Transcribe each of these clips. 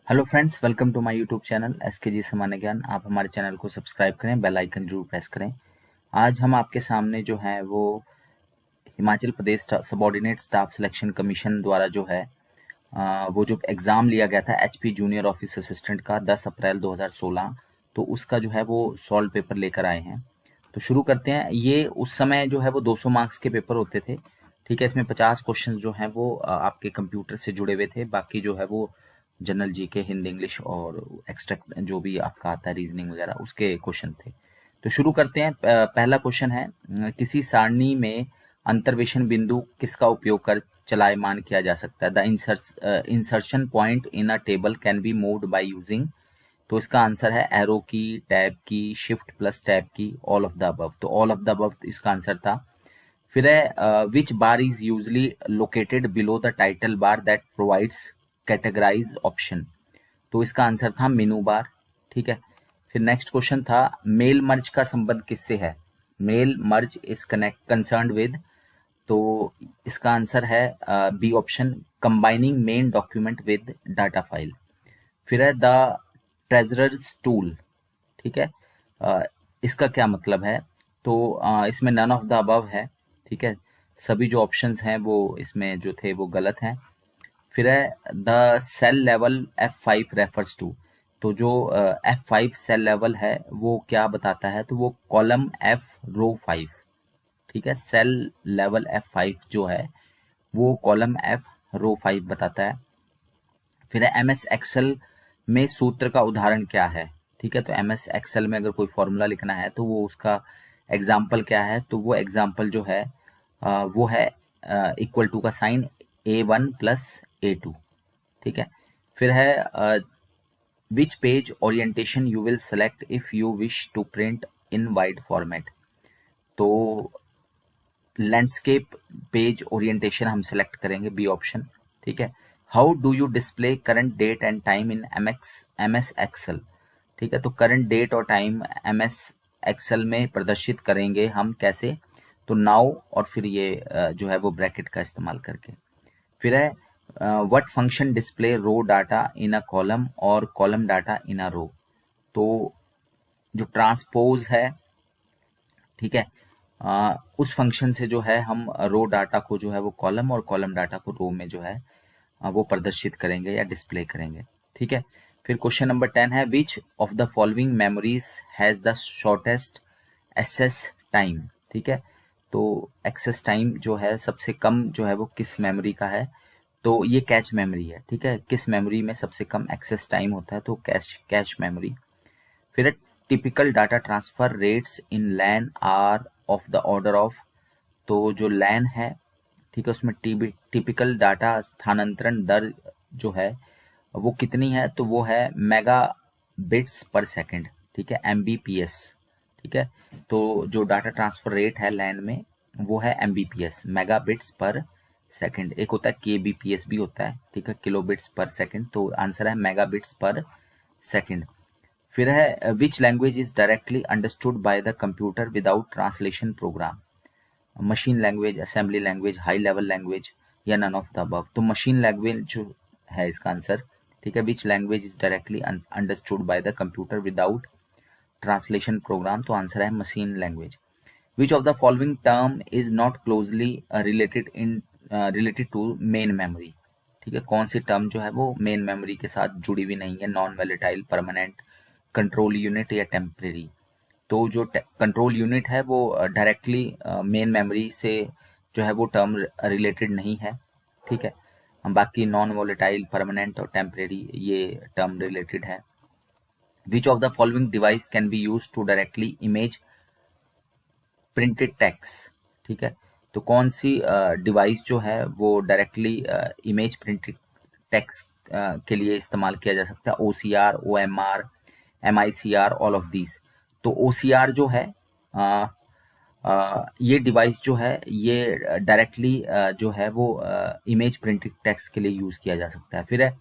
Hello friends, welcome to my YouTube channel SK सामान्य ज्ञान। आप हमारे चैनल को सब्सक्राइब करें, बेल आइकन जरूर प्रेस करें। आज हम आपके सामने जो है वो Himachal Pradesh subordinate staff selection commission द्वारा जो है वो जो एग्ज़ाम लिया गया था एचपी जूनियर ऑफिस असिस्टेंट का 10 अप्रैल 2016, तो उसका जो है वो सॉल्व पेपर लेकर आए हैं। तो शुरू करते हैं। ये उस समय जो है वो 200 मार्क्स के पेपर होते थे। ठीक है, इसमें 50 क्वेश्चन जो हैं वो आपके कंप्यूटर से जुड़े हुए थे, बाकी जो है वो जनरल जीके, हिंदी, इंग्लिश और एक्स्ट्रा जो भी आपका आता है रीजनिंग वगैरह उसके क्वेश्चन थे। तो शुरू करते हैं। पहला क्वेश्चन है, किसी सारणी में अंतर्वेशन बिंदु किसका उपयोग कर चलायमान किया जा सकता है? The insertion point in a table can be moved by using. तो इसका आंसर है arrow key, tab key, shift plus tab key, all of the above. तो ऑल ऑफ द अबव इसका आंसर था। फिर है, which bar is usually located below the title bar that provides categorize option. तो इसका answer था menu bar. ठीक है। फिर नेक्स्ट क्वेश्चन था, मेल मर्ज का संबंध किससे है? Mail merge is connect concerned with. तो इसका आंसर है B option, combining main document with data file. फिर है द ट्रेजरर्स टूल। ठीक है। अ, इसका क्या मतलब है? तो इसमें नन ऑफ द अबव है। ठीक है, सभी जो ऑप्शंस हैं वो इसमें जो थे वो गलत हैं। फिर है the cell level F5 refers to. तो जो F5 सेल लेवल है वो क्या बताता है? तो वो कॉलम F रो 5। ठीक है, सेल लेवल F5 जो है वो कॉलम F रो 5 बताता है। फिर है MS एक्सेल में सूत्र का उदाहरण क्या है? ठीक है, तो MS एक्सेल में अगर कोई फॉर्मूला लिखना है तो वो उसका एग्जाम्पल क्या है? तो वो एग्जाम्पल जो है वो है इक्वल टू का साइन A1 प्लस A2। ठीक है। फिर है which page orientation you will select if you wish to print in wide format. तो लैंडस्केप पेज ओरिएंटेशन हम सेलेक्ट करेंगे, बी ऑप्शन। ठीक है। How do you display current date and time in MS Excel. ठीक है, तो current date और time MS Excel में प्रदर्शित करेंगे हम कैसे? तो नाउ और फिर ये जो है वो ब्रैकेट का इस्तेमाल करके। फिर है what function display row data in a column और column data in a row. तो जो ट्रांसपोज है, ठीक है, उस फंक्शन से जो है हम रो डाटा को जो है वो कॉलम और कॉलम डाटा को रो में जो है वो प्रदर्शित करेंगे या डिस्प्ले करेंगे। ठीक है। फिर क्वेश्चन नंबर 10 है, which of the following memories has the shortest access time. ठीक है, तो एक्सेस टाइम जो है सबसे कम जो है वो किस मेमोरी का है? तो ये कैच मेमोरी है। ठीक है, किस मेमोरी में सबसे कम एक्सेस टाइम होता है? तो कैश मेमोरी। फिर typical data transfer rates in LAN are of the order of. तो जो लैन है, ठीक है, उसमें टिपिकल डाटा स्थानांतरण दर जो है वो कितनी है? तो वो है मेगा बिट्स पर सेकंड। ठीक है, MBPS। ठीक है, तो जो डाटा ट्रांसफर रेट है लैन में वो है MBPS, mega bits per second. एक होता है KBPS भी होता है। ठीक है, किलो बिट्स पर सेकंड। तो आंसर है मेगा बिट्स पर सेकंड। फिर है which language is directly understood by the computer without translation program. Machine language, assembly language, high level language या नन ऑफ द अबव। तो machine language जो है इसका answer. ठीक है, which language is directly understood by the computer without translation program. तो answer है machine language. Which of the following term is not closely related to main memory. ठीक है, कौन सी टर्म जो है वो मेन मेमोरी के साथ जुड़ी हुई नहीं है? नॉन वैलेटाइल, परमानेंट, कंट्रोल यूनिट या टेम्परेरी। तो जो कंट्रोल यूनिट है वो डायरेक्टली मेन मेमोरी से जो है वो टर्म रिलेटेड नहीं है। ठीक है, बाकी नॉन वोलेटाइल, परमानेंट और टेम्परेरी ये टर्म रिलेटेड है। Which of the following device can be use to directly image printed text. ठीक है, तो कौन सी डिवाइस जो है वो डायरेक्टली इमेज प्रिंटेड टेक्स्ट के लिए इस्तेमाल किया जा सकता है? OCR, OMR, MICR, all of these. तो OCR जो है ये डिवाइस जो है ये डायरेक्टली जो है वो इमेज प्रिंटेड टेक्स्ट के लिए यूज किया जा सकता है। फिर है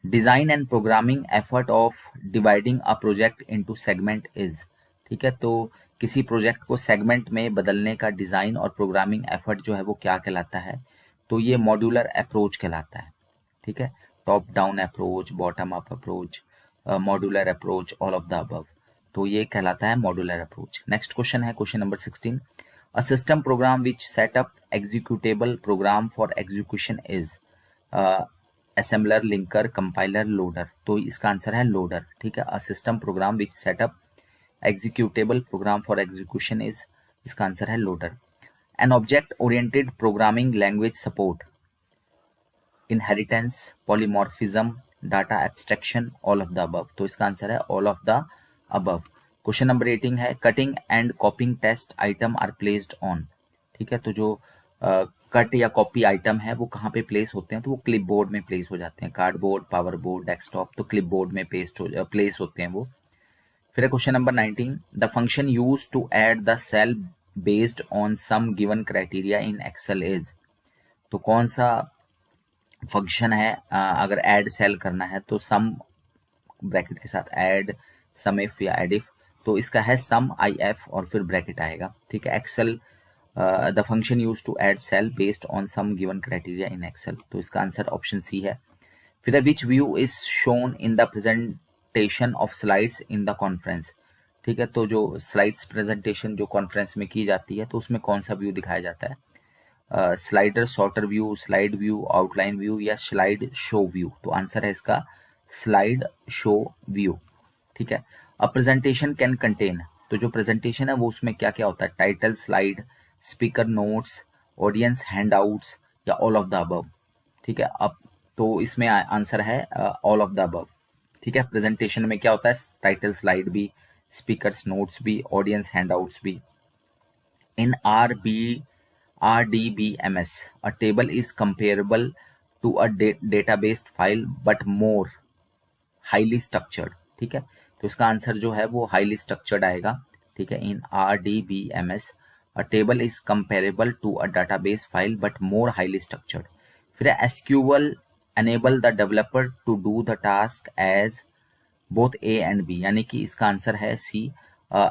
design and programming effort of dividing a project into segment is. ठीक है, तो किसी प्रोजेक्ट को सेगमेंट में बदलने का डिजाइन और प्रोग्रामिंग एफर्ट जो है वो क्या कहलाता है? तो ये मॉड्यूलर अप्रोच कहलाता है। ठीक है, top down approach, bottom up approach, modular approach, all of the above. तो ये कहलाता है मॉड्यूलर अप्रोच। नेक्स्ट क्वेश्चन है question number 16, a system program which set up executable program for execution is assembler, linker, compiler, loader. तो इसका answer है loader, ठीक है। A system program which set up executable program for execution is, इसका answer है loader. An object oriented programming language support inheritance, polymorphism, data abstraction, all of the above. तो इसका answer है all of the above. Question number 18 है cutting and copying test item are placed on, ठीक है। तो जो cut या copy item है वो कहाँ पे प्लेस होते हैं, तो वो क्लिपबोर्ड में प्लेस हो जाते हैं, कार्डबोर्ड, पावर बोर्ड, डेस्कटॉप, तो क्लिपबोर्ड में प्लेस होते हैं वो। फिर question number 19, the function use to add the cell based on some given criteria in Excel is. तो कौन सा फंक्शन है अगर ऐड सेल करना है तो सम ब्रैकेट के साथ ऐड सम इफ या एड इफ, तो इसका है सम आई एफ और फिर ब्रैकेट आएगा, ठीक है। Excel the function use to add cell based on some given criteria in Excel, तो इसका आंसर ऑप्शन सी है। फिर which view is shown in the presentation of slides in the conference, ठीक है। तो जो स्लाइड्स प्रेजेंटेशन जो conference में की जाती है तो उसमें कौन सा व्यू दिखाया जाता है, slider, shorter view, slide view, outline view या स्लाइड शो व्यू। तो आंसर है इसका स्लाइड शो व्यू, ठीक है। अ प्रेजेंटेशन कैन कंटेन, तो जो प्रेजेंटेशन है वो उसमें क्या क्या होता है, title slide, speaker notes, audience handouts या ऑल ऑफ द अबव, ठीक है। अब तो इसमें आंसर है ऑल ऑफ द अबव, ठीक है। प्रेजेंटेशन में क्या होता है, टाइटल स्लाइड भी, स्पीकर्स नोट्स भी, ऑडियंस हैंडआउट्स भी। इन RDBMS, a table is comparable to a database file but more highly structured, ठीक है। तो इसका आंसर जो है वो highly structured आएगा, ठीक है। इन RDBMS a table is comparable to a database file but more highly structured। फिर SQL enable the developer to do the task as both A and B, यानी कि इसका आंसर है C।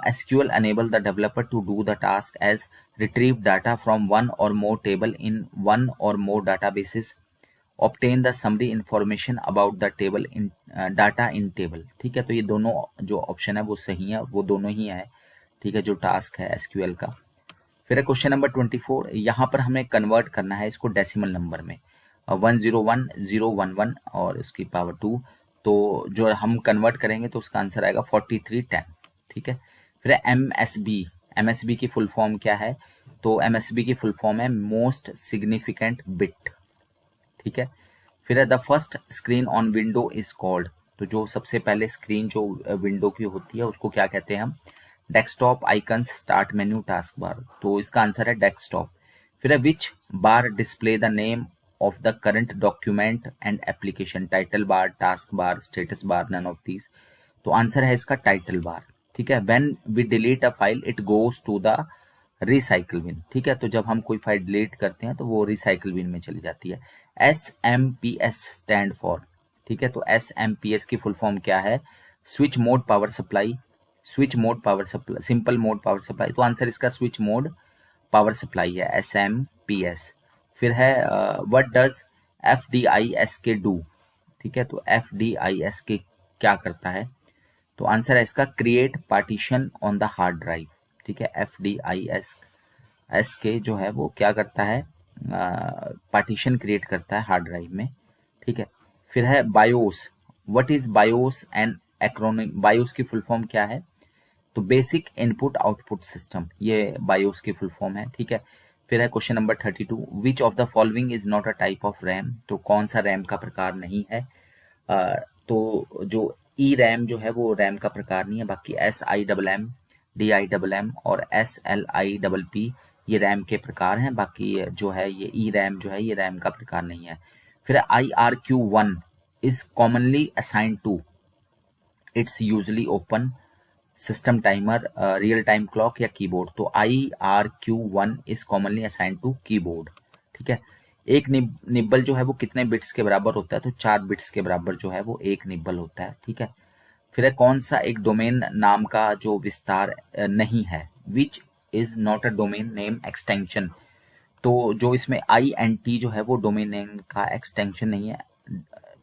SQL enable the developer to do the task as retrieve data from one or more table in one or more databases, obtain the summary information about the table in data in table, ठीक है। तो ये दोनों जो option है वो सही है, वो दोनों ही है, ठीक है, जो टास्क है SQL का। फिर क्वेश्चन नंबर 24, यहाँ पर हमें कन्वर्ट करना है इसको डेसिमल नंबर में, 101011 और इसकी पावर 2, तो जो हम कन्वर्ट करेंगे तो उसका आंसर आएगा 4310, ठीक है। फिर MSB की फुल फॉर्म क्या है, तो MSB की फुल फॉर्म है मोस्ट सिग्निफिकेंट बिट, ठीक है। फिर the first screen on window is called, तो जो सबसे पहले स्क्रीन जो विंडो की होती है उसको क्या कहते हैं हम, desktop, icons, start menu, task bar, तो इसका आंसर है डेस्कटॉप। फिर which bar display the name of the current document and application, title bar, task bar, status bar, none of these, तो आंसर है इसका टाइटल बार, ठीक है। When we delete a file it goes to the recycle bin, ठीक है। तो जब हम कोई फाइल डिलीट करते हैं तो वो रिसाइकल बिन में चली जाती है। SMPS स्टैंड फॉर, ठीक है। तो SMPS की फुल फॉर्म क्या है, switch mode power supply, switch mode power supply, simple mode power supply, तो आंसर इसका स्विच मोड पावर सप्लाई है, SMPS। फिर है व्हाट डज FDISK डू, ठीक है। तो FDISK क्या करता है, तो आंसर है इसका create partition on the hard drive, ठीक है। FDISK जो है वो क्या करता है, पार्टीशन क्रिएट करता है हार्ड ड्राइव में, ठीक है। फिर है BIOS, what is BIOS and acronym, BIOS की फुल फॉर्म क्या है, तो बेसिक इनपुट आउटपुट सिस्टम, ये बायोस की फुल फॉर्म है, ठीक है। फिर है question number 32, which of the following is not a type of RAM, तो कौन सा रैम का प्रकार नहीं है, तो जो ई रैम जो है वो रैम का प्रकार नहीं है, बाकी SIMM, DIMM और SLIPP ये रैम के प्रकार हैं, बाकी जो है ये ई रैम जो है ये रैम का प्रकार नहीं है। फिर IRQ1 is commonly assigned to, it's usually open, system timer, real time clock या कीबोर्ड, तो IRQ1 is commonly assigned to keyboard, ठीक है। एक निब्बल जो है वो कितने बिट्स के बराबर होता है, तो 4 बिट्स के बराबर जो है वो एक निब्बल होता है, ठीक है। फिर है कौन सा एक डोमेन नाम का जो विस्तार नहीं है, which is not a domain name extension, तो जो इसमें INT जो है वो डोमेन नेम का एक्सटेंशन नहीं है,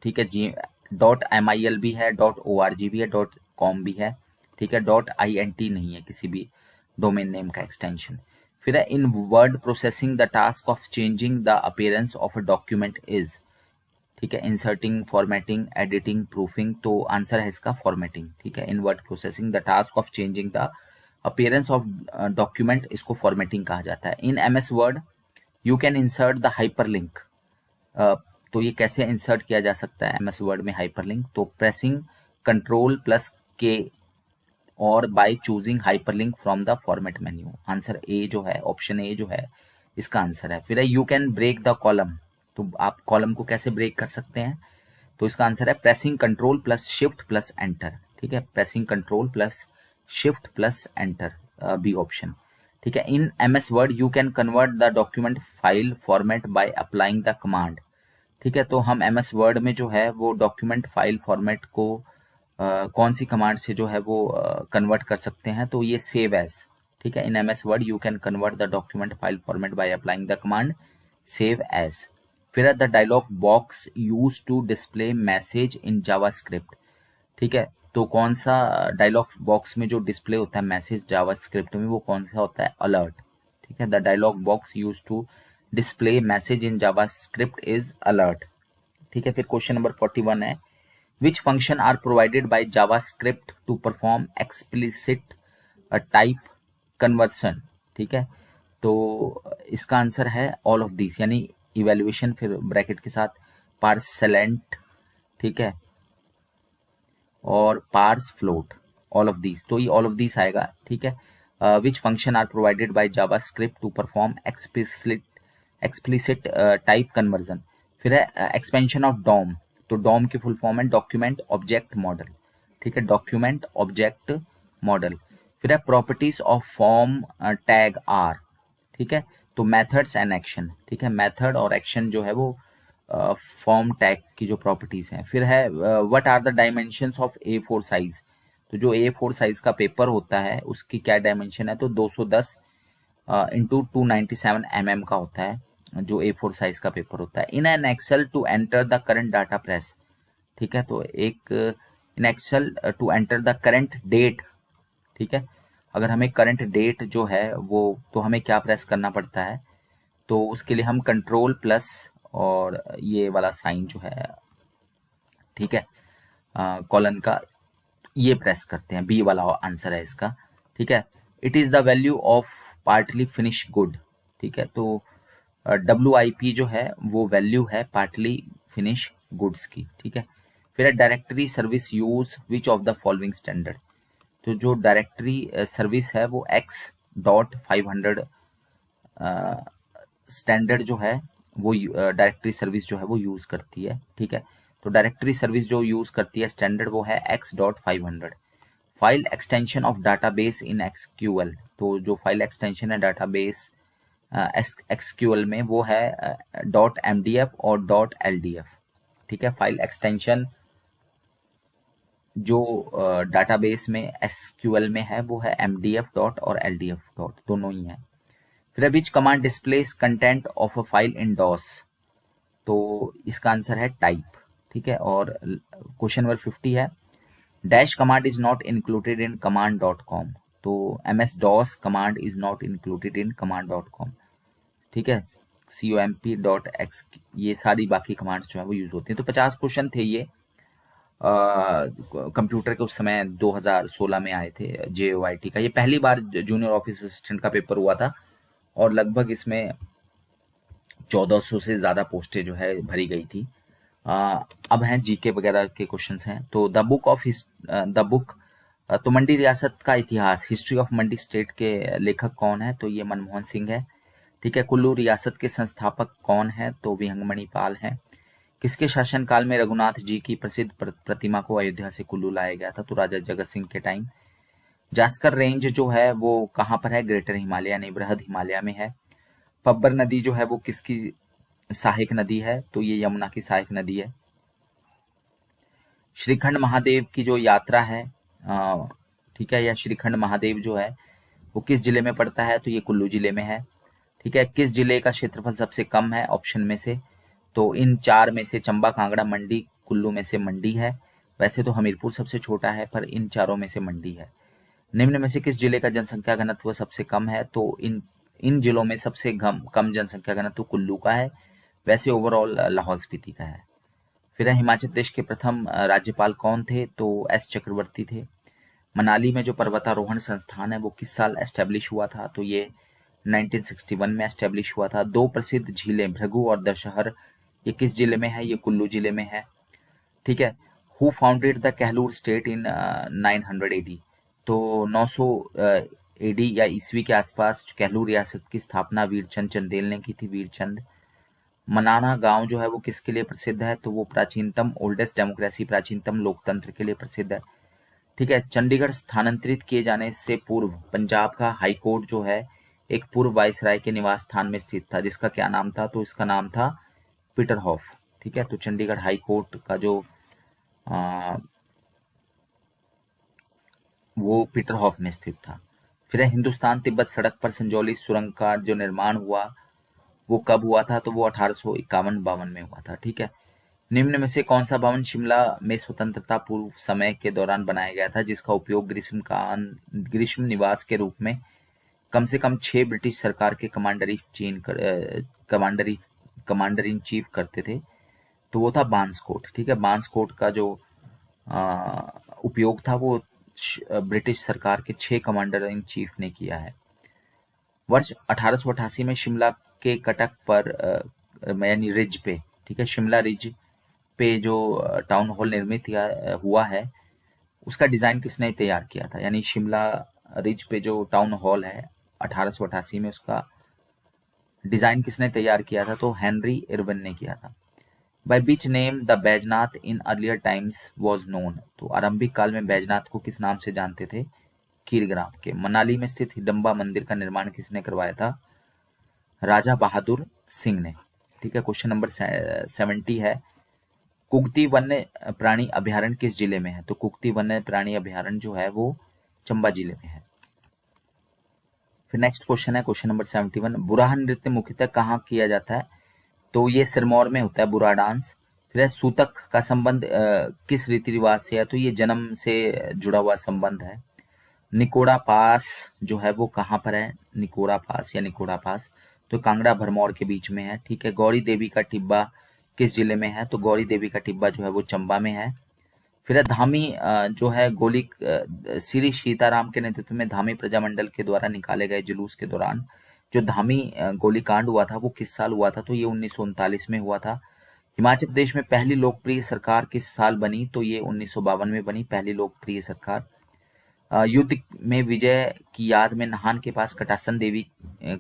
ठीक है, जी .mil भी है, .org भी है, .com भी है, ठीक है, .int नहीं है किसी भी डोमेन नेम का एक्सटेंशन। फिर है in word processing the task of changing the appearance of a document is, ठीक है, इंसर्टिंग, फॉर्मेटिंग, एडिटिंग, प्रूफिंग, तो आंसर है इसका फॉर्मेटिंग, ठीक है। In word processing the task of changing the appearance of document, इसको फॉर्मेटिंग कहा जाता है। In MS Word you can insert the hyperlink, तो ये कैसे इंसर्ट किया जा सकता है एमएस वर्ड में हाइपरलिंक, तो प्रेसिंग कंट्रोल प्लस के और by choosing hyperlink from the format menu. Answer A जो है, ऑप्शन ए जो है इसका आंसर है। फिर है you can break the column, तो आप कॉलम को कैसे ब्रेक कर सकते हैं, तो इसका आंसर है pressing control plus shift plus enter, ठीक है, pressing control plus shift plus enter, B option, ठीक है। In MS Word you can convert the document file format by applying the command, ठीक है, तो हम एमएस वर्ड में जो है वो डॉक्यूमेंट फाइल फॉर्मेट को कौन सी कमांड से जो है वो कन्वर्ट कर सकते हैं, तो ये सेव एज, ठीक है। In MS Word you can convert the document file format by applying the command save as. फिर the dialog box use to display message in JavaScript, ठीक है, तो कौन सा डायलॉग बॉक्स में जो डिस्प्ले होता है मैसेज जावास्क्रिप्ट में वो कौन सा होता है, अलर्ट, ठीक है। The dialog box use to display message in JavaScript is alert, ठीक है। फिर क्वेश्चन नंबर 41 है which function are provided by JavaScript to perform explicit type conversion, ठीक है, तो इसका आंसर है ऑल ऑफ दिस, यानी इवेल्युएशन फिर ब्रैकेट के साथ पार्सेलेंट, ठीक है, और parse float, all of this, तो ये ऑल ऑफ दिस आएगा, ठीक है। Which function are provided by JavaScript to perform explicit type conversion. फिर है एक्सपेंशन ऑफ डॉम, तो डॉम की फुल फॉर्म है डॉक्यूमेंट ऑब्जेक्ट मॉडल, ठीक है, डॉक्यूमेंट ऑब्जेक्ट मॉडल। फिर है properties of form tag are, ठीक है, तो मेथड्स एंड एक्शन, ठीक है, मेथड और एक्शन जो है वो फॉर्म टैग की जो प्रॉपर्टीज हैं। फिर है what are the dimensions of A4 size, तो जो A4 साइज का पेपर होता है उसकी क्या डायमेंशन है, तो 210 इंटू 297 mm का होता है जो A4 साइज का पेपर होता है। In an Excel to enter the current data press, ठीक है, तो एक in Excel to enter the current date, ठीक है, अगर हमें करंट डेट जो है वो, तो हमें क्या प्रेस करना पड़ता है, तो उसके लिए हम कंट्रोल प्लस और ये वाला साइन जो है, ठीक है, कॉलन का, ये प्रेस करते हैं, बी वाला आंसर है इसका, ठीक है। It is the value of partly finish good, ठीक है, तो WIP जो है वो वैल्यू है पार्टली फिनिश गुड्स की, ठीक है। फिर directory service use which of the following standard, तो जो डायरेक्टरी सर्विस है वो X.500 स्टैंडर्ड जो है वो डायरेक्टरी सर्विस जो है वो यूज करती है, ठीक है, तो डायरेक्टरी सर्विस जो यूज करती है स्टैंडर्ड वो है X.500। File extension of database in SQL, तो जो फाइल एक्सटेंशन है डाटाबेस SQL में वो है .mdf और .ldf, ठीक है, फाइल एक्सटेंशन जो डाटाबेस में SQL में है वो है MDF डॉट और LDF डॉट, दोनों ही है। फिर विच command displace content of a file in DOS, तो इसका आंसर है टाइप, ठीक है। और क्वेश्चन नंबर 50 है dash command is not included in command.com, तो MS-DOS command is not included in command.com, ठीक है, comp.x, ये सारी बाकी कमांड्स जो है वो यूज होती हैं। तो 50 क्वेश्चन थे ये, कंप्यूटर के उस समय 2016 में आए थे JOIT का, ये पहली बार जूनियर ऑफिस असिस्टेंट का पेपर हुआ था और लगभग इसमें 1400 से ज़्यादा पोस्टें जो है भरी गई थी। अब हैं जीके वगैरह के क्वेश्चंस हैं। तो द बुक तो मंडी रियासत का इतिहास, हिस्ट्री ऑफ मंडी स्टेट के लेखक कौन है, तो ये मनमोहन सिंह है, ठीक है। कुल्लू रियासत के संस्थापक कौन है, तो विहंगमणि पाल है। किसके शासनकाल में रघुनाथ जी की प्रसिद्ध प्रतिमा को अयोध्या से कुल्लू लाया गया था, तो राजा जगत सिंह के टाइम। जास्कर रेंज जो है वो कहाँ पर है, ग्रेटर हिमालय यानी बृहद हिमालय में है। पब्बर नदी जो है वो किसकी सहायक नदी है, तो ये यमुना की सहायक नदी है। श्रीखंड महादेव की जो यात्रा है, ठीक है, या श्रीखंड महादेव जो है वो किस जिले में पड़ता है, तो ये कुल्लू जिले में है, ठीक है। किस जिले का क्षेत्रफल सबसे कम है ऑप्शन में से, तो इन चार में से चंबा, कांगड़ा, मंडी, कुल्लू में से मंडी है। वैसे तो हमीरपुर सबसे छोटा है, पर इन चारों में से मंडी है। निम्न में से किस जिले का जनसंख्या घनत्व सबसे कम है? तो इन जिलों में सबसे कम जनसंख्या घनत्व कुल्लू का है। वैसे ओवरऑल लाहौल स्पीति का है। फिर है, हिमाचल प्रदेश के प्रथम राज्यपाल कौन थे? तो एस चक्रवर्ती थे। मनाली में जो पर्वतारोहण संस्थान है वो किस साल एस्टेब्लिश हुआ था? तो ये 1961 में एस्टेब्लिश हुआ था। दो प्रसिद्ध झीलें भृगु और दशहर, ये किस जिले में है? ये कुल्लू जिले में है। ठीक है। Who founded the Kahlur state in 900 AD? तो 900 AD या ईस्वी के आसपास कहलूर रियासत की स्थापना वीरचंद चंदेल ने की थी। वीरचंद। मनाना गांव जो है वो किसके लिए प्रसिद्ध है? तो वो प्राचीनतम ओल्डेस्ट डेमोक्रेसी, प्राचीनतम लोकतंत्र के लिए प्रसिद्ध है। ठीक है। चंडीगढ़ स्थानांतरित किए जाने से पूर्व पंजाब का हाई कोर्ट जो है एक पूर्व वायसराय के निवास स्थान में स्थित था, जिसका क्या नाम था? तो इसका नाम था पीटरहॉफ। ठीक है। तो चंडीगढ़ हाई कोर्ट का जो वो पीटरहॉफ में स्थित था। फिर हिंदुस्तान तिब्बत सड़क पर संजौली सुरंग का जो निर्माण हुआ वो कब हुआ था? तो वो 1851-52 में हुआ था। ठीक है। निम्न में से कौन सा भवन शिमला में स्वतंत्रता पूर्व समय के दौरान बनाया गया था, जिसका उपयोग ग्रीष्म निवास के रूप में कम से कम 6 ब्रिटिश सरकार के कमांडर इन चीफ करते थे? तो वो था बांसकोट। ठीक है। बांसकोट का जो उपयोग था वो ब्रिटिश सरकार के 6 कमांडर इन चीफ ने किया है। वर्ष 1888 में शिमला के कटक पर यानी रिज पे, ठीक है, शिमला रिज पे जो टाउन हॉल निर्मित हुआ है उसका डिजाइन किसने तैयार किया था? यानी शिमला रिज पे जो टाउन हॉल है 1888 में, उसका डिजाइन किसने तैयार किया था? तो हेनरी इरविन ने किया था। By which name the Baijnath in earlier times was known? तो आरंभिक काल में बैजनाथ को किस नाम से जानते थे? खीरग्राम के। मनाली में स्थित हिडम्बा मंदिर का निर्माण किसने करवाया था? राजा बहादुर सिंह ने। ठीक है। क्वेश्चन नंबर 70 है, कुगती वन्य प्राणी अभ्यारण्य किस जिले में है? तो कुगती वन्य प्राणी अभ्यारण्य जो है वो चंबा जिले में है। फिर नेक्स्ट क्वेश्चन है क्वेश्चन नंबर 71, बुराह नृत्य मुख्यतः कहाँ किया जाता है? तो ये सिरमौर में होता है बुरा डांस। फिर सूतक का संबंध किस रीति रिवाज से है? तो ये जन्म से जुड़ा हुआ संबंध है। निकोड़ा पास जो है वो कहाँ पर है? निकोड़ा पास या निकोड़ा पास तो कांगड़ा भरमौर के बीच में है। ठीक है। गौरी देवी का टिब्बा किस जिले में है? तो गौरी देवी का टिब्बा जो है वो चंबा में है। फिर धामी जो है गोली श्री सीताराम के नेतृत्व में धामी प्रजामंडल के द्वारा निकाले गए जुलूस के दौरान जो धामी गोलीकांड हुआ था वो किस साल हुआ था? तो ये 1939 में हुआ था। हिमाचल प्रदेश में पहली लोकप्रिय सरकार किस साल बनी? तो ये 1952 में बनी पहली लोकप्रिय सरकार। युद्ध में विजय की याद में नाहन के पास कटासन देवी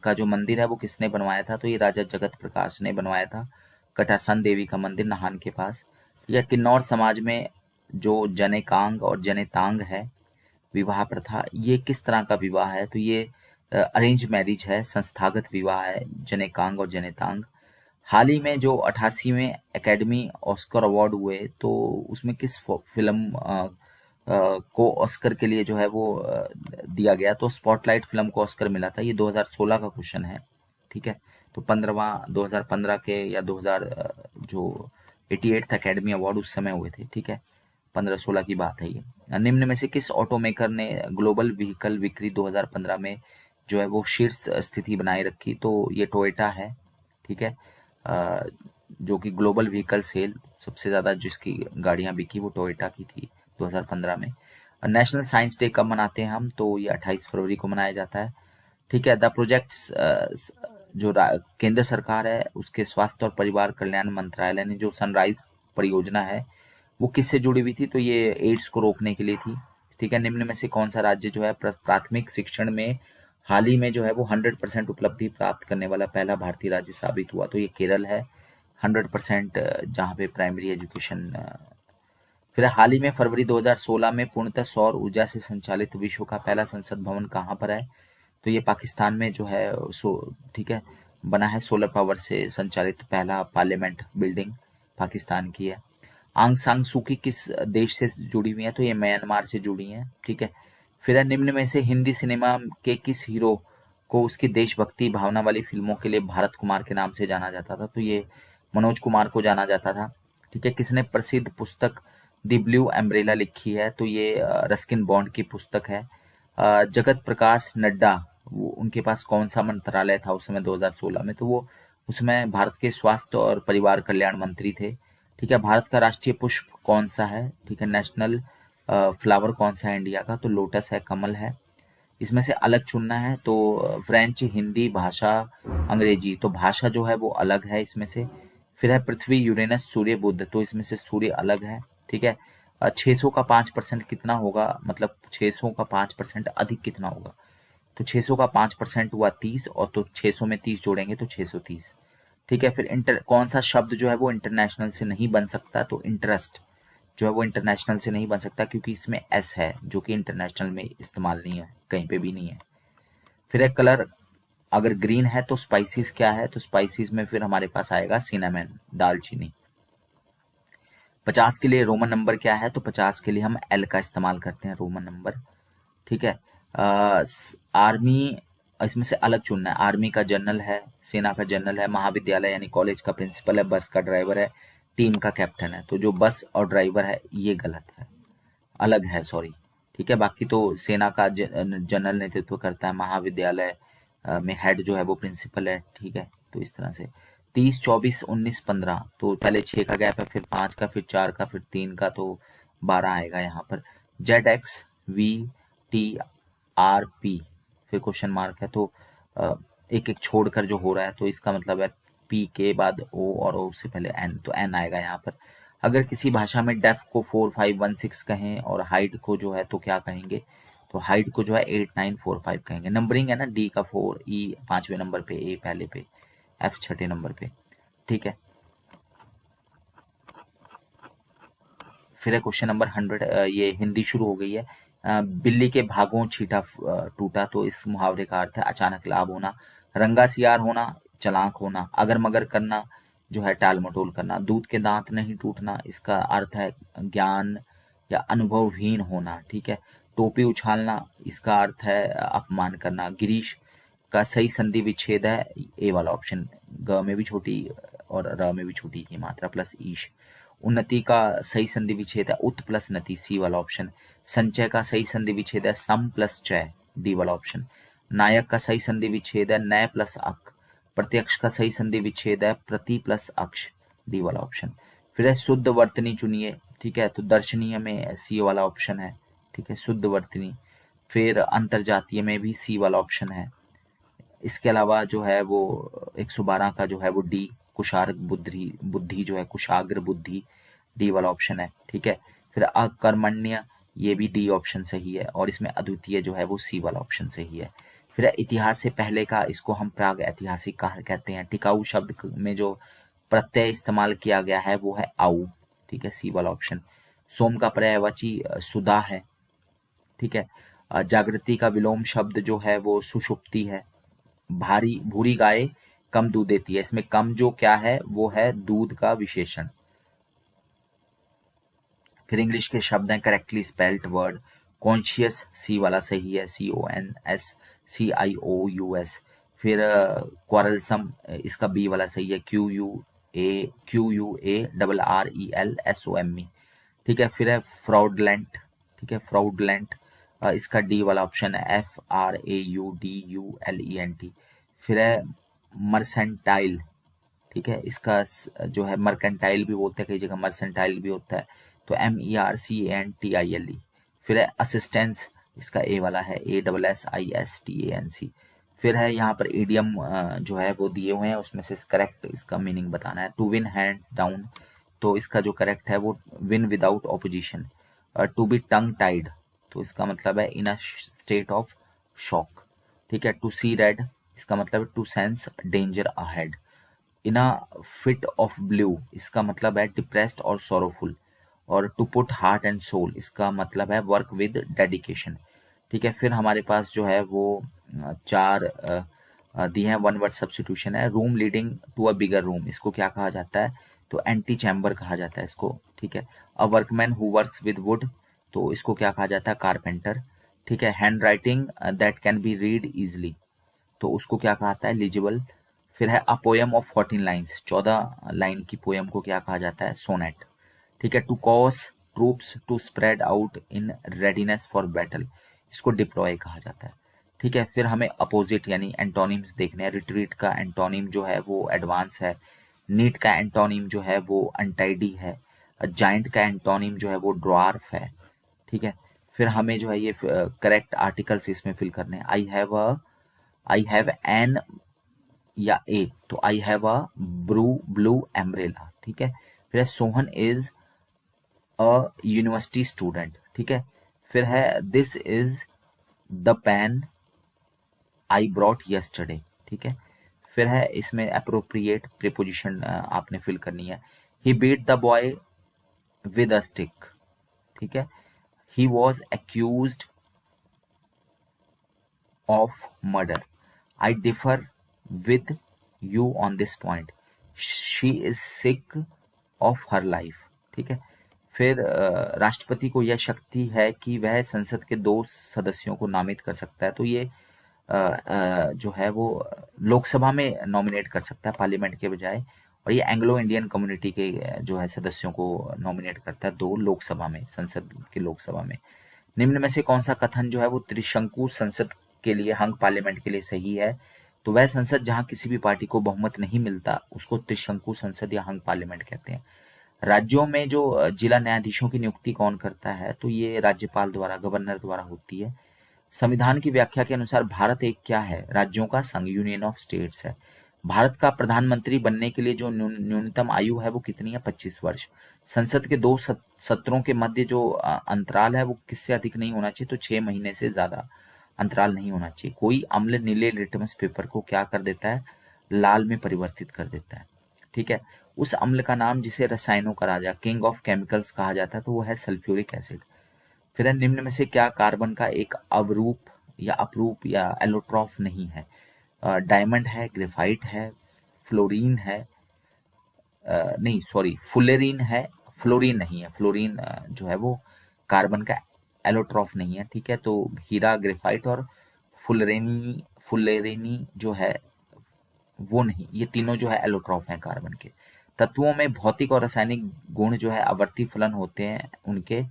का जो मंदिर है वो किसने बनवाया था? तो ये राजा जगत प्रकाश ने बनवाया था कटासन देवी का मंदिर नाहन के पास। या किन्नौर समाज में जो जनेकांग और जनेतांग है विवाह प्रथा, ये किस तरह का विवाह है? तो ये अरेंज मैरिज है, संस्थागत विवाह है जनेकांग और जनेतांग। हाल ही में जो 88वें एकेडमी ऑस्कर अवार्ड हुए तो उसमें किस फिल्म को ऑस्कर के लिए जो है वो दिया गया? तो स्पॉटलाइट फिल्म को ऑस्कर मिला था। ये 2016 का क्वेश्चन है। ठीक है। तो 2015 के या 2000 जो 88th एकेडमी अवार्ड उस समय हुए थे। ठीक है। 15-16 की बात है ये। निम्न में से किस ऑटोमेकर ने ग्लोबल व्हीकल बिक्री 2015 में जो है वो शीर्ष स्थिति बनाए रखी? तो ये टोयोटा है। ठीक है। जो कि ग्लोबल व्हीकल सेल सबसे ज्यादा जिसकी गाड़ियां बिकी वो टोयोटा की थी 2015 में। नेशनल साइंस डे कब मनाते हैं हम? तो ये 28 फरवरी को मनाया जाता है। ठीक है। द प्रोजेक्ट्स जो केंद्र सरकार है उसके स्वास्थ्य और परिवार कल्याण मंत्रालय ने जो सनराइज परियोजना है वो किससे जुड़ी हुई थी? तो ये एड्स को रोकने के लिए थी। ठीक है। निम्न में से कौन सा राज्य जो है प्राथमिक शिक्षण में हाल ही में जो है वो 100% उपलब्धि प्राप्त करने वाला पहला भारतीय राज्य साबित हुआ? तो ये केरल है। 100% जहाँ पे प्राइमरी एजुकेशन। फिर हाल ही में फरवरी 2016 में पूर्णतः सौर ऊर्जा से संचालित विश्व का पहला संसद भवन कहाँ पर है? तो ये पाकिस्तान में जो है ठीक है बना है। सोलर पावर से संचालित पहला पार्लियामेंट बिल्डिंग पाकिस्तान की है। आंग सान सू की किस देश से जुड़ी हुई है? तो ये म्यांमार से जुड़ी हैं। ठीक है। फिर निम्न में से हिंदी सिनेमा के किस हीरो को उसकी देशभक्ति भावना वाली फिल्मों के लिए भारत कुमार के नाम से जाना जाता था? तो ये मनोज कुमार को जाना जाता था। ठीक है। किसने प्रसिद्ध पुस्तक द ब्लू एम्ब्रेला लिखी है? तो ये रस्किन बॉन्ड की पुस्तक है। जगत प्रकाश नड्डा, वो उनके पास कौन सा मंत्रालय था उस समय 2016 में? तो वो उसमें भारत के स्वास्थ्य और परिवार कल्याण मंत्री थे। ठीक है। भारत का राष्ट्रीय पुष्प कौन सा है? ठीक है। नेशनल फ्लावर कौन सा है इंडिया का? तो लोटस है, कमल है। इसमें से अलग चुनना है तो फ्रेंच, हिंदी भाषा, अंग्रेजी। तो भाषा जो है वो अलग है इसमें से। फिर है पृथ्वी, यूरेनस, सूर्य, बुध। तो इसमें से सूर्य अलग है। ठीक है। 600 का 5% कितना होगा? मतलब 600 का 5% अधिक कितना होगा? तो 600 का 5% हुआ 30, और तो 600 में 30 जोड़ेंगे तो 630। ठीक है। फिर कौन सा शब्द जो है वो इंटरनेशनल से नहीं बन सकता? तो इंटरेस्ट जो है वो इंटरनेशनल से नहीं बन सकता, क्योंकि इसमें एस है जो कि इंटरनेशनल में इस्तेमाल नहीं है, कहीं पे भी नहीं है। फिर एक कलर अगर ग्रीन है तो स्पाइसेस क्या है? तो स्पाइसेस में फिर हमारे पास आएगा सिनेमन, दालचीनी। 50 के लिए रोमन नंबर क्या है? तो 50 के लिए हम एल का इस्तेमाल करते हैं, रोमन नंबर। ठीक है। आर्मी, इसमें से अलग चुनना है। आर्मी का जनरल है, सेना का जनरल है, महाविद्यालय यानी कॉलेज का प्रिंसिपल है, बस का ड्राइवर है, टीम का कैप्टन है। तो जो बस और ड्राइवर है ये गलत है, अलग है, सॉरी। ठीक है। बाकी तो सेना का जनरल नेतृत्व करता है, महाविद्यालय में हेड जो है वो प्रिंसिपल है। ठीक है। तो इस तरह से 30, 24, 19, 15। तो पहले 6 का गैप है, फिर 5 का, फिर 4 का, फिर 3 का, तो 12 आएगा यहाँ पर। ZXVTRP, फिर क्वेश्चन मार्क है। तो एक एक छोड़कर जो हो रहा है, तो इसका मतलब है P के बाद O और O से पहले N, तो N आएगा यहाँ पर। अगर किसी भाषा में डेफ को 4, 5, 1, 6 कहें और हाइट को जो है तो क्या कहेंगे? तो हाइट को जो है 8, 9, 4, 5 कहेंगे। नंबरिंग है ना, D का 4, E 5वें नंबर पे, A पहले पे, F छठे नंबर पे। ठीक है। फिर है क्वेश्चन नंबर 100। ये हिंदी शुरू हो गई है। बिल्ली के भागों छींटा टूटा। तो इस मुहावरे का अर्थ है अचानक लाभ होना, रंगा सियार होना, चालाक होना, अगर मगर करना जो है टाल मटोल करना। दूध के दांत नहीं टूटना, इसका अर्थ है ज्ञान या अनुभवहीन होना। ठीक है। टोपी उछालना, इसका अर्थ है अपमान करना। गिरीश का सही संधि विच्छेद है ए वाला ऑप्शन, ग में भी छोटी और र में भी छोटी की मात्रा प्लस ईश। उन्नति का सही संधि विच्छेद है उत प्लस नति, सी वाला ऑप्शन। संचय का सही संधि विच्छेद है सम प्लस चय, डी वाला ऑप्शन। नायक का सही संधि विच्छेद है नय प्लस अक। प्रत्यक्ष का सही संधि विच्छेद है प्रति प्लस अक्ष, डी वाला ऑप्शन। फिर है शुद्ध वर्तनी चुनिए। ठीक है। तो दर्शनीय में सी वाला ऑप्शन है। ठीक है, शुद्ध वर्तनी। फिर अंतरजातीय में भी सी वाला ऑप्शन है। इसके अलावा जो है वो 112 का जो है वो डी, कुशाग्र बुद्धि, बुद्धि जो है कुशाग्र बुद्धि, डी वाला ऑप्शन है। ठीक है। फिर अकर्मण्य, ये भी डी ऑप्शन सही है, और इसमें अद्वितीय जो है वो सी वाला ऑप्शन सही है। फिर इतिहास से पहले का, इसको हम प्राग ऐतिहासिक काल कहते हैं। टिकाऊ शब्द में जो प्रत्यय इस्तेमाल किया गया है वो है आऊ। ठीक है, सी वाला ऑप्शन। सोम का पर्यायवाची सुधा है। ठीक है। जागृति का विलोम शब्द जो है वो सुषुप्ति है। भारी भूरी गाय कम दूध देती है, इसमें कम जो क्या है वो है दूध का विशेषण। फिर इंग्लिश के शब्द हैं करेक्टली स्पेल्ड वर्ड। कॉन्शियस, सी वाला सही है, CONSCIOUS। फिर क्वारलसम, इसका बी वाला सही है, QUARRELSOME। ठीक है। फिर है फ्रॉडलेंट। ठीक है, फ्रॉडलेंट, इसका डी वाला ऑप्शन है, FRAUDULENT। फिर है मर्सेंटाइल। ठीक है, इसका जो है मर्केंटाइल भी बोलते हैं, कई जगह मर्सेंटाइल भी होता है, तो MERCANTILE। फिर है असिस्टेंस, इसका ए वाला है, ASSISTANC। फिर है यहाँ पर ईडियम जो है वो दिए हुए हैं, उसमें से करेक्ट इसका मीनिंग बताना है। टू विन हैंड डाउन, तो इसका जो करेक्ट है वो win without opposition. To be tongue tied, तो इसका मतलब है in a state of shock. ठीक है। टू सी रेड, इसका मतलब है to sense danger ahead. In a fit of blue, इसका मतलब है डिप्रेस्ड और सोरोफुल। और to put heart and soul, इसका मतलब है वर्क विद डेडिकेशन। ठीक है। फिर हमारे पास जो है वो चार दिए हैं। वन वर्ड सब्स्टिट्यूशन है। Room leading to a bigger room, इसको क्या कहा जाता है? तो एंटी चैम्बर कहा जाता है इसको। ठीक है। A workman who works with wood, तो इसको क्या कहा जाता है? कारपेंटर। ठीक है। Hand writing that can be read easily, तो उसको क्या कहता है? लीजिबल। फिर है a poem of 14 lines, 14 line की पोएम को क्या कहा जाता है? सोनेट। ठीक है। To cause troops to spread out in readiness for battle, इसको डिप्लॉय कहा जाता है। ठीक है। फिर हमें अपोजिट यानी एंटोनिम्स देखने हैं। रिट्रीट का एंटोनिम जो है वो एडवांस है। नीट का एंटोनिम जो है वो अनटाइडी है। जाइंट का एंटोनिम जो है वो ड्वार्फ है। ठीक है। फिर हमें जो है ये करेक्ट आर्टिकल्स इसमें फिल करने हैं। आई हैव एन या ए, तो I have a blue umbrella. ठीक है। फिर Sohan is a university student. ठीक है। फिर है this is the pen I brought yesterday. ठीक है। फिर है इसमें अप्रोप्रिएट प्रीपोजिशन आपने फिल करनी है। He beat the boy with a stick. ठीक है। He was accused of murder. I differ with you on this point. She is sick of her life. ठीक है। फिर राष्ट्रपति को यह शक्ति है कि वह संसद के 2 सदस्यों को नामित कर सकता है। तो ये जो है वो लोकसभा में नॉमिनेट कर सकता है पार्लियामेंट के बजाय, और ये एंग्लो इंडियन कम्युनिटी के जो है सदस्यों को नॉमिनेट करता है 2 लोकसभा में, संसद की लोकसभा में। निम्न में से कौन सा कथन जो है वो त्रिशंकु संसद के लिए, हंग पार्लियामेंट के लिए सही है? तो वह संसद जहां किसी भी पार्टी को बहुमत नहीं मिलता उसको त्रिशंकु संसद या हंग पार्लियामेंट कहते हैं। राज्यों में जो जिला न्यायाधीशों की नियुक्ति कौन करता है? तो ये राज्यपाल द्वारा, गवर्नर द्वारा होती है। संविधान की व्याख्या के अनुसार भारत एक क्या है? राज्यों का संघ, यूनियन ऑफ स्टेट्स है। भारत का प्रधानमंत्री बनने के लिए जो न्यूनतम आयु है वो कितनी है? 25 वर्ष। संसद के 2 सत्रों के मध्य जो अंतराल है वो किससे अधिक नहीं होना चाहिए? तो 6 महीने से ज्यादा अंतराल नहीं होना चाहिए। कोई अम्ल नीले लिटमस पेपर को क्या कर देता है? लाल में परिवर्तित कर देता है। ठीक है। उस अम्ल का नाम जिसे रसायनों का राजा, किंग ऑफ केमिकल्स कहा जाता है, तो वो है सल्फ्यूरिक एसिड। फिर है निम्न में से क्या कार्बन का एक अवरूप या अपरूप या एलोट्रॉफ नहीं है? डायमंड है, ग्रेफाइट है, फ्लोरीन है, नहीं सॉरी फुलेरीन है, फ्लोरीन नहीं है। फ्लोरीन जो है वो कार्बन का एलोट्रॉफ नहीं है। ठीक है। तो हीरा, ग्रेफाइट और फुलेरेनी जो है वो नहीं, ये तीनों जो है एलोट्रॉफ हैं कार्बन के। तत्वों में भौतिक और रासायनिक गुण जो है आवर्ती फलन होते हैं उनके।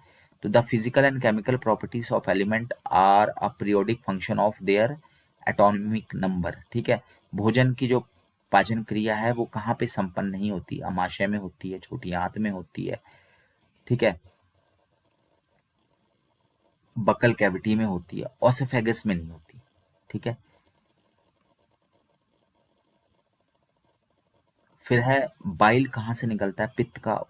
तो the physical and chemical properties of element are a periodic function of their atomic number. ठीक है। भोजन की जो पाचन क्रिया है वो कहाँ पे संपन्न नहीं होती? अमाशय में होती है, छोटी आंत में होती है। ठीक है। बकल कैविटी में होती है, ओसोफेगस में नहीं होती। ठीक है। फिर है बाइल कहाँ से निकलता है? पित्त का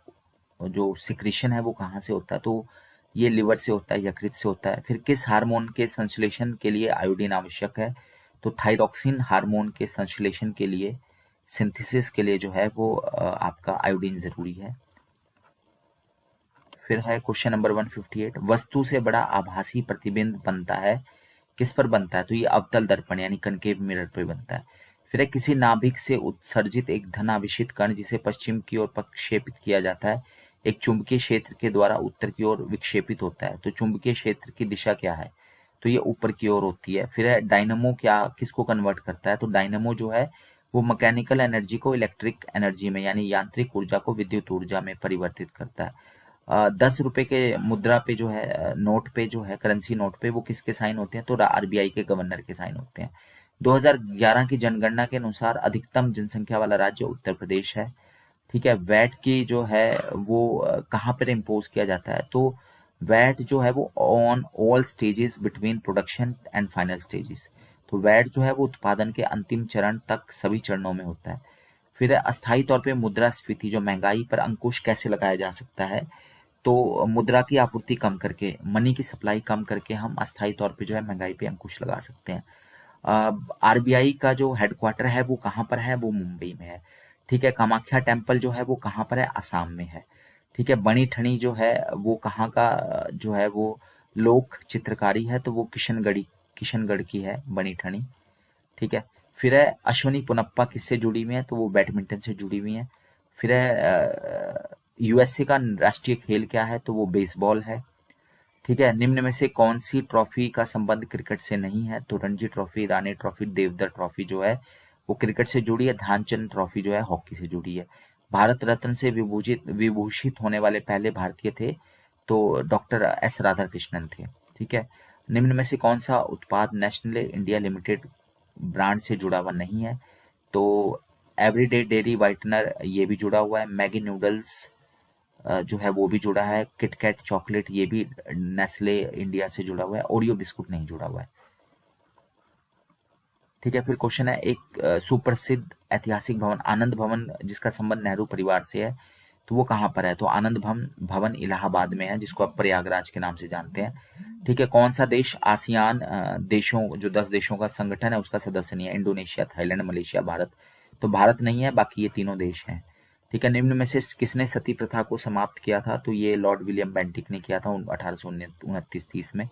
जो सिक्रीशन है वो कहाँ से होता है? तो ये लिवर से होता है, यकृत से होता है। फिर किस हार्मोन के संश्लेषण के लिए आयोडीन आवश्यक है? तो थायरॉक्सिन हार्मोन के संश्लेषण के लिए, सिंथेसिस के लिए जो है वो आपका आयोडीन जरूरी है। फिर है क्वेश्चन नंबर 158, वस्तु से बड़ा आभासी प्रतिबिंब बनता है, किस पर बनता है? तो ये अवतल दर्पण यानी कनकेव मिरर पर बनता है। फिर है किसी नाभिक से उत्सर्जित एक धनावेशित कण जिसे पश्चिम की ओर प्रक्षेपित किया जाता है, एक चुंबकीय क्षेत्र के द्वारा उत्तर की ओर विक्षेपित होता है। तो चुंबकीय क्षेत्र की दिशा क्या है? तो ये ऊपर की ओर होती है। फिर है डायनमो क्या किसको कन्वर्ट करता है? तो डायनमो जो है वो मैकेनिकल एनर्जी को इलेक्ट्रिक एनर्जी में यानी यांत्रिक ऊर्जा को विद्युत ऊर्जा में परिवर्तित करता है। 10 रुपए के मुद्रा पे जो है, नोट पे जो है, करेंसी नोट पे वो किसके साइन होते हैं? तो आरबीआई के गवर्नर के साइन होते हैं। 2011 की जनगणना के अनुसार अधिकतम जनसंख्या वाला राज्य उत्तर प्रदेश है। ठीक है। वैट की जो है वो कहाँ पर इम्पोज किया जाता है? तो वैट जो है वो on all stages between production and final stages. तो वैट जो है वो उत्पादन के अंतिम चरण तक सभी चरणों में होता है। फिर अस्थायी तौर पे मुद्रास्फीति, जो महंगाई पर अंकुश कैसे लगाया जा सकता है? तो मुद्रा की आपूर्ति कम करके, मनी की सप्लाई कम करके हम अस्थायी तौर पे जो है महंगाई पे अंकुश लगा सकते हैं। आरबीआई का जो हेडक्वार्टर है वो कहाँ पर है? वो मुंबई में है। ठीक है। कामाख्या टेम्पल जो है वो कहाँ पर है? असम में है। ठीक है। बनी ठनी जो है वो कहाँ का जो है वो लोक चित्रकारी है? तो वो किशनगढ़ की है बनी ठनी। ठीक है। फिर है अश्वनी पोनप्पा किससे जुड़ी हुई है? तो वो बैडमिंटन से जुड़ी हुई है। फिर है यूएसए का राष्ट्रीय खेल क्या है? तो वो बेसबॉल है। ठीक है। निम्न में से कौन सी ट्रॉफी का संबंध क्रिकेट से नहीं है? तो रणजी ट्रॉफी, रानी ट्रॉफी, देवधर ट्रॉफी जो है वो क्रिकेट से जुड़ी है, ध्यानचंद ट्रॉफी जो है हॉकी से जुड़ी है। भारत रत्न से विभूषित होने वाले पहले भारतीय थे तो डॉक्टर एस राधाकृष्णन थे। ठीक है, निम्न में से कौन सा उत्पाद नेस्ले इंडिया लिमिटेड ब्रांड से जुड़ा हुआ नहीं है? तो एवरीडे डेयरी व्हाइटनर ये भी जुड़ा हुआ है, मैगी नूडल्स जो है वो भी जुड़ा है, किटकैट चॉकलेट ये भी नेस्ले इंडिया से जुड़ा हुआ है, ओरियो बिस्कुट नहीं जुड़ा हुआ है। ठीक है, फिर क्वेश्चन है, एक सुप्रसिद्ध ऐतिहासिक भवन आनंद भवन जिसका संबंध नेहरू परिवार से है तो वो कहाँ पर है? तो आनंद भवन इलाहाबाद में है, जिसको आप प्रयागराज के नाम से जानते हैं। ठीक है, कौन सा देश आसियान देशों जो 10 देशों का संगठन है उसका सदस्य नहीं है? Indonesia, Thailand, Malaysia, Bharat. तो भारत नहीं है, बाकी ये तीनों देश हैं। ठीक है, निम्न में से किसने सती प्रथा को समाप्त किया था? तो ये लॉर्ड विलियम बेंटिक ने किया था 1829-30 में।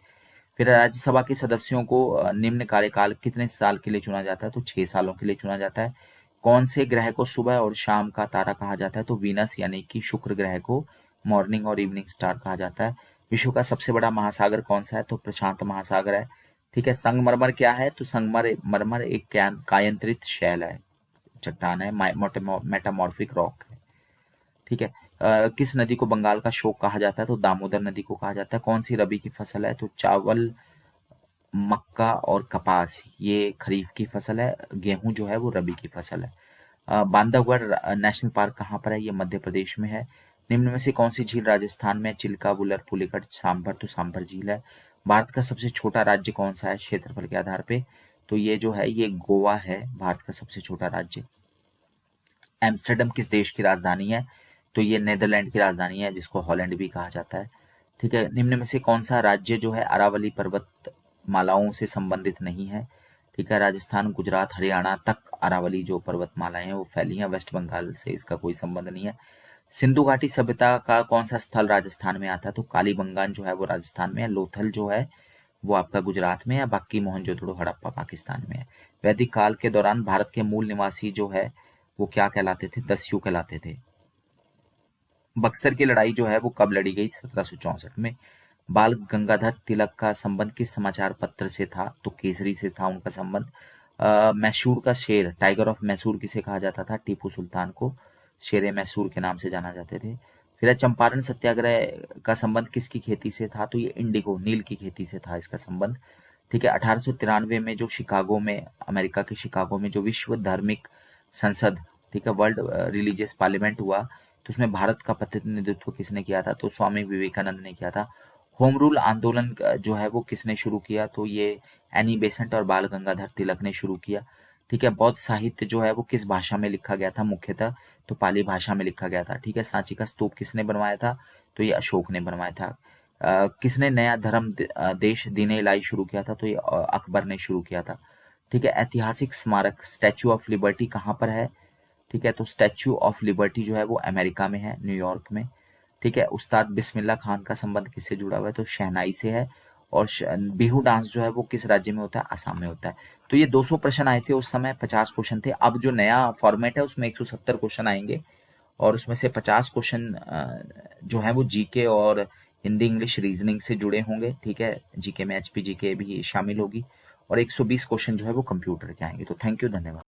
फिर राज्यसभा के सदस्यों को निम्न कार्यकाल कितने साल के लिए चुना जाता है? तो 6 सालों के लिए चुना जाता है। कौन से ग्रह को सुबह और शाम का तारा कहा जाता है? तो वीनस यानी कि शुक्र ग्रह को मॉर्निंग और इवनिंग स्टार कहा जाता है। विश्व का सबसे बड़ा महासागर कौन सा है? तो प्रशांत महासागर है। ठीक है, संगमरमर क्या है? तो संगमरमर एक कायांतरित शैल है, चट्टान है, मेटामॉर्फिक रॉक है। ठीक है, किस नदी को बंगाल का शोक कहा जाता है? तो दामोदर नदी को कहा जाता है। कौन सी रबी की फसल है? तो चावल, मक्का और कपास ये खरीफ की फसल है, गेहूं जो है वो रबी की फसल है। बांधवगढ़ नेशनल पार्क कहाँ पर है? ये मध्य प्रदेश में है। निम्न में से कौन सी झील राजस्थान में? चिल्का, वुलर, पुलिकट, सांभर। तो सांभर झील है। भारत का सबसे छोटा राज्य कौन सा है क्षेत्रफल के आधार पे? तो ये जो है ये गोवा है, भारत का सबसे छोटा राज्य। एम्स्टर्डम किस देश की राजधानी है? तो ये नेदरलैंड की राजधानी है, जिसको हॉलैंड भी कहा जाता है। ठीक है, निम्न में से कौन सा राज्य जो है अरावली पर्वत मालाओं से संबंधित नहीं है? ठीक है, राजस्थान, गुजरात, हरियाणा तक अरावली जो पर्वतमालाएं हैं वो फैली हैं, वेस्ट बंगाल से इसका कोई संबंध नहीं है। सिंधु घाटी सभ्यता का कौन सा स्थल राजस्थान में आता है? तो कालीबंगान जो है वो राजस्थान में है, लोथल जो है वो आपका गुजरात में है, बाकी मोहनजोदड़ो हड़प्पा पाकिस्तान में है। वैदिक काल के दौरान भारत के मूल निवासी जो है वो क्या कहलाते थे? दस्यु कहलाते थे। बक्सर की लड़ाई जो है वो कब लड़ी गई? 1764 में। बाल गंगाधर तिलक का संबंध किस समाचार पत्र से था? तो केसरी से था उनका संबंध। मैसूर का शेर, टाइगर ऑफ मैसूर किसे कहा जाता था? टीपू सुल्तान को शेर मैसूर के नाम से जाना जाते थे। फिर चंपारण सत्याग्रह का संबंध किसकी खेती से था? तो ये इंडिगो, नील की खेती से था इसका संबंध। ठीक है, 1893 में जो शिकागो में, अमेरिका के शिकागो में जो विश्व धार्मिक संसद, ठीक है, वर्ल्ड रिलीजियस पार्लियामेंट हुआ तो उसमें भारत का प्रतिनिधित्व किसने किया था? तो स्वामी विवेकानंद ने किया था। होम रूल आंदोलन जो है वो किसने शुरू किया? तो ये एनी बेसेंट और बाल गंगाधर तिलक ने शुरू किया। ठीक है, बौद्ध साहित्य जो है वो किस भाषा में लिखा गया था मुख्यतः? तो पाली भाषा में लिखा गया था। ठीक है, सांची का स्तूप किसने बनवाया था? तो ये अशोक ने बनवाया था। किसने नया धर्म देश दीन इलाही शुरू किया था? तो ये अकबर ने शुरू किया था। ठीक है, ऐतिहासिक स्मारक स्टैच्यू ऑफ लिबर्टी कहाँ पर है? ठीक है, तो स्टैच्यू ऑफ लिबर्टी जो है वो अमेरिका में है, न्यूयॉर्क में। ठीक है, उस्ताद बिस्मिल्लाह खान का संबंध किससे जुड़ा हुआ है? तो शहनाई से है। और बिहू डांस जो है वो किस राज्य में होता है? असम में होता है। तो ये 200 प्रश्न आए थे उस समय, 50 क्वेश्चन थे। अब जो नया फॉर्मेट है उसमें 170 क्वेश्चन आएंगे और उसमें से 50 क्वेश्चन जो है वो जीके और हिंदी इंग्लिश रीजनिंग से जुड़े होंगे। ठीक है, जीके में एचपी जीके भी शामिल होगी और 120 क्वेश्चन जो है वो कंप्यूटर के आएंगे। तो थैंक यू, धन्यवाद।